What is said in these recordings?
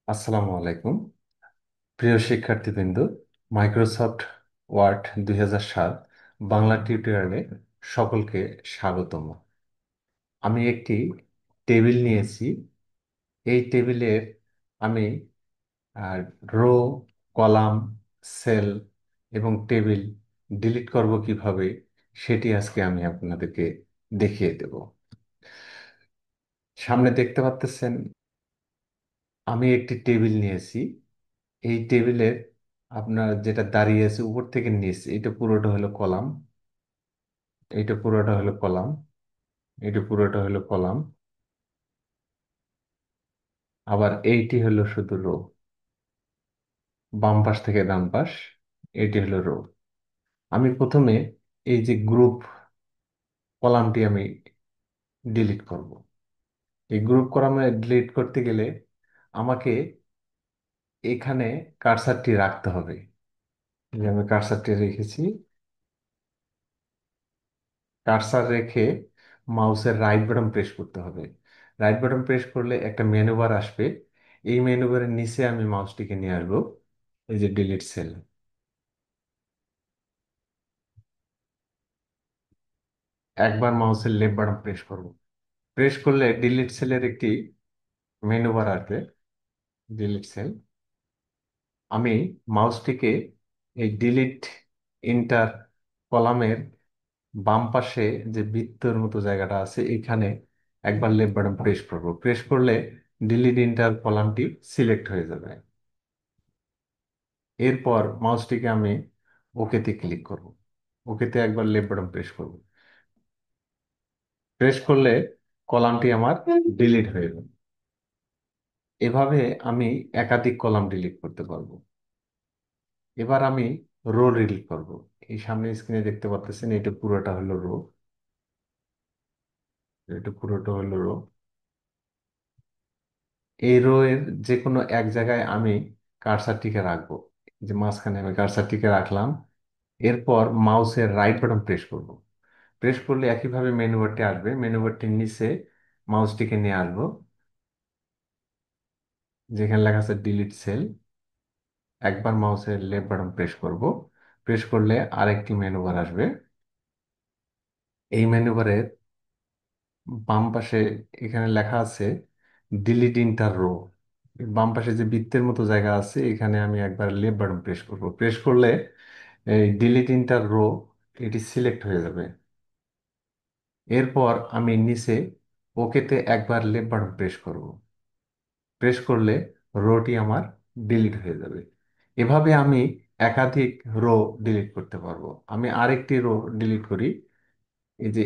আসসালামু আলাইকুম প্রিয় শিক্ষার্থীবৃন্দ। মাইক্রোসফট ওয়ার্ড 2007 বাংলা টিউটোরিয়ালে সকলকে স্বাগতম। আমি একটি টেবিল নিয়েছি। এই টেবিলের আমি রো, কলাম, সেল এবং টেবিল ডিলিট করব কিভাবে সেটি আজকে আমি আপনাদেরকে দেখিয়ে দেব। সামনে দেখতে পাচ্ছেন আমি একটি টেবিল নিয়েছি। এই টেবিলের আপনার যেটা দাঁড়িয়ে আছে উপর থেকে নিচ, এটা পুরোটা হলো কলাম, এটা পুরোটা হলো কলাম, এটা পুরোটা হলো কলাম, আবার এইটি হলো শুধু রো। বাম পাশ থেকে ডান পাশ এটি হলো রো। আমি প্রথমে এই যে গ্রুপ কলামটি আমি ডিলিট করব। এই গ্রুপ কলামে ডিলিট করতে গেলে আমাকে এখানে কার্সারটি রাখতে হবে। এই যে আমি কার্সারটি রেখেছি। কার্সার রেখে মাউসের রাইট বাটন প্রেস করতে হবে। রাইট বাটন প্রেস করলে একটা মেনু বার আসবে। এই মেনু বারের নিচে আমি মাউসটিকে নিয়ে আসবো, এই যে ডিলিট সেল। একবার মাউসের লেফট বাটন প্রেস করব। প্রেস করলে ডিলিট সেলের একটি মেনু বার আসবে, ডিলিট সেল। আমি মাউসটিকে এই ডিলিট ইন্টার কলামের বাম পাশে যে বৃত্তের মতো জায়গাটা আছে এখানে একবার লেফট বাটন প্রেস করব। প্রেস করলে ডিলিট ইন্টার কলামটি সিলেক্ট হয়ে যাবে। এরপর মাউসটিকে আমি ওকেতে ক্লিক করব। ওকেতে একবার লেফট বাটন প্রেস করব। প্রেস করলে কলামটি আমার ডিলিট হয়ে যাবে। এভাবে আমি একাধিক কলাম ডিলিট করতে পারবো। এবার আমি রো ডিলিট করব। এই সামনে স্ক্রিনে দেখতে পাচ্ছেন এটা পুরোটা হলো রো, এটা পুরোটা হলো রো। এই রো এর যে কোনো এক জায়গায় আমি কার্সারটিকে রাখবো। যে মাঝখানে আমি কার্সারটিকে রাখলাম। এরপর মাউসের রাইট বাটন প্রেস করব। প্রেস করলে একইভাবে মেনু বারটি আসবে। মেনু বারটির নিচে মাউসটিকে নিয়ে আসবো, যেখানে লেখা আছে ডিলিট সেল। একবার মাউসের লেফট বাটন প্রেস করব। প্রেস করলে আরেকটি মেনু বার আসবে। এই মেনু বারের বাম পাশে এখানে লেখা আছে ডিলিট ইন্টার রো। বাম পাশে যে বৃত্তের মতো জায়গা আছে এখানে আমি একবার লেফট বাটন প্রেস করব। প্রেস করলে এই ডিলিট ইন্টার রো এটি সিলেক্ট হয়ে যাবে। এরপর আমি নিচে ওকেতে একবার লেফট বাটন প্রেস করব। প্রেস করলে রোটি আমার ডিলিট হয়ে যাবে। এভাবে আমি একাধিক রো ডিলিট করতে পারবো। আমি আরেকটি রো ডিলিট করি। এই যে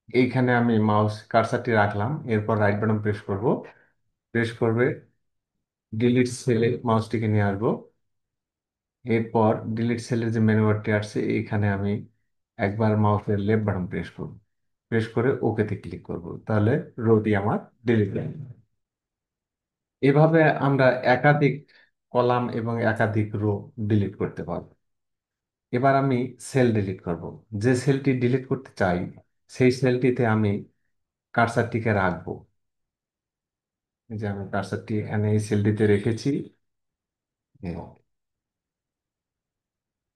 এইখানে আমি মাউস কার্সারটি রাখলাম, এরপর রাইট বাটন প্রেস করব। প্রেস করবে ডিলিট সেলে মাউসটিকে নিয়ে আসবো। এরপর ডিলিট সেলের যে মেনু বারটি আসছে এইখানে আমি একবার মাউসের লেফট বাটন প্রেস করব। প্রেস করে ওকেতে ক্লিক করব, তাহলে রোটি আমার ডিলিট হয়ে যাবে। এভাবে আমরা একাধিক কলাম এবং একাধিক রো ডিলিট করতে পারবো। এবার আমি সেল ডিলিট করব। যে সেলটি ডিলিট করতে চাই সেই সেলটিতে আমি কার্সারটিকে রাখবো। এই যে আমি কার্সারটি এখানে এই সেলটিতে রেখেছি। এ,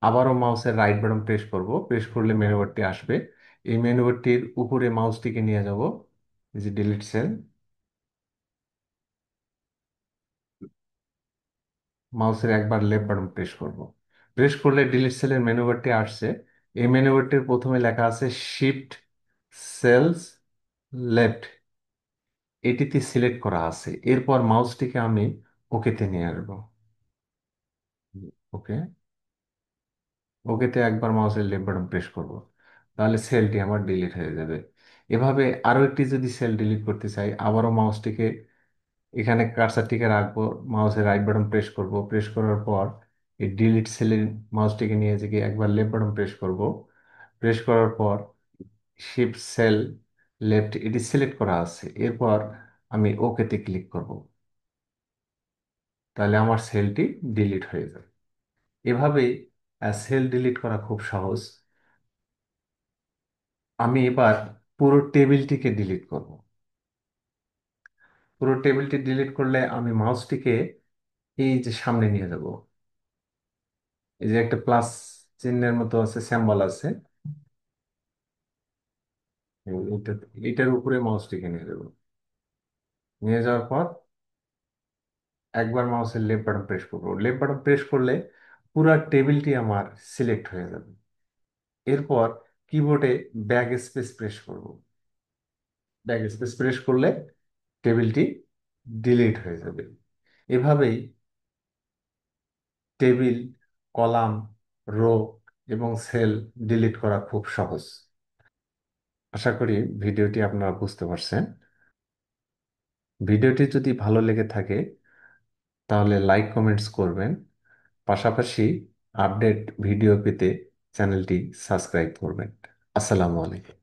আবারও মাউসের রাইট বাটন প্রেস করব। প্রেস করলে মেনু বারটি আসবে। এই মেনু বারটির উপরে মাউসটিকে নিয়ে যাব, এই যে ডিলিট সেল। মাউসের একবার লেফট বাটন প্রেস করব। প্রেস করলে ডিলিট সেলের মেনু বারটি আসছে। এই মেনু বারটির প্রথমে লেখা আছে শিফট সেলস লেফট, এটিতে সিলেক্ট করা আছে। এরপর মাউসটিকে আমি ওকেতে নিয়ে আসবো। ওকে, ওকেতে একবার মাউসের লেফট বাটন প্রেস করব, তাহলে সেলটি আমার ডিলিট হয়ে যাবে। এভাবে আরো একটি যদি সেল ডিলিট করতে চাই আবারও মাউসটিকে এখানে কার্সারটিকে রাখবো, মাউসের রাইট বাটন প্রেস করব। প্রেস করার পর এই ডিলিট সেলের মাউসটিকে নিয়ে যে একবার লেফট বাটন প্রেস করব। প্রেস করার পর শিফট সেল লেফট এটি সিলেক্ট করা আছে। এরপর আমি ওকেতে ক্লিক করব, তাহলে আমার সেলটি ডিলিট হয়ে যাবে। এভাবেই সেল ডিলিট করা খুব সহজ। আমি এবার পুরো টেবিলটিকে ডিলিট করব। পুরো টেবিলটি ডিলিট করলে আমি মাউসটিকে এই যে সামনে নিয়ে যাব, এই যে একটা প্লাস চিহ্নের মতো আছে, সিম্বল আছে, এইটা, এইটার উপরে মাউসটিকে নিয়ে যাব। নিয়ে যাওয়ার পর একবার মাউসের লেফট বাটন প্রেস করবো। লেফট বাটন প্রেস করলে পুরো টেবিলটি আমার সিলেক্ট হয়ে যাবে। এরপর কিবোর্ডে ব্যাক স্পেস প্রেস করব। ব্যাক স্পেস প্রেস করলে টেবিলটি ডিলিট হয়ে যাবে। এভাবেই টেবিল, কলাম, রো এবং সেল ডিলিট করা খুব সহজ। আশা করি ভিডিওটি আপনারা বুঝতে পারছেন। ভিডিওটি যদি ভালো লেগে থাকে তাহলে লাইক কমেন্টস করবেন। পাশাপাশি আপডেট ভিডিও পেতে চ্যানেলটি সাবস্ক্রাইব করবেন। আসসালামু আলাইকুম।